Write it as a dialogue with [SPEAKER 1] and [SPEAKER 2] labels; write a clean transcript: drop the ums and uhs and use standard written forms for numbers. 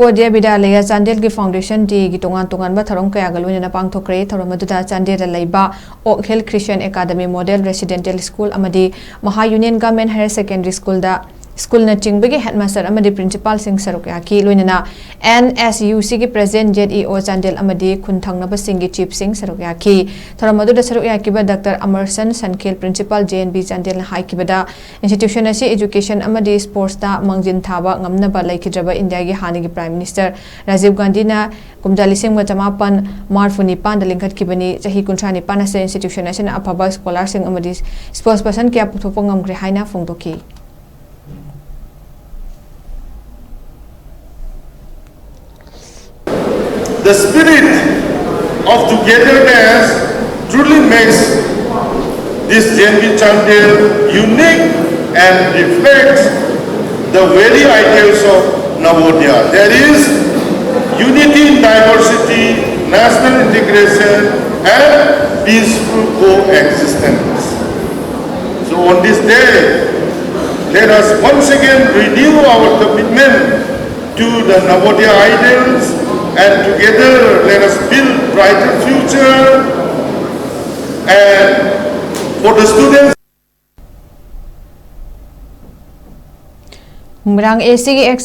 [SPEAKER 1] Navodaya Vidyalaya Chandel ki Foundation di Tongan Tonganba Thouram Kayaga Loinana PANGTHOKKHRE Thouram Chandel Laiba Oak Hill Christian Academy Model Residential School amadi Maha Union Government Higher Secondary School da School na Chingbagi Headmaster amadi Principal Singh Sarukaki Loinana NSUC ki President JEO Chandel amadi Kunthangnaba Singh Chief Singh Sarukaki Thouram Sarukaki ba Dr. Amerson Sankil Principal JNB Chandel Haikibada Institution asi Education amadi Sports da Mangjin Thaba ngamnaba laikidraba India gi Hanigi Prime Minister Rajiv Gandhi na kumjali singh jamapan marfuni pan da lingkat kibani chahi kuntrani pana se institution asin apaba scholar sing amadi sports person kya puthopong ngamgre haina phongdoki
[SPEAKER 2] The spirit of togetherness truly makes this JNB Chandel unique and reflects the very ideals of Navodaya. There is unity in diversity, national integration and peaceful coexistence. So on this day, let us once again renew our commitment to the Navodaya ideals and together let us build brighter future and for the students.
[SPEAKER 1] Murang AC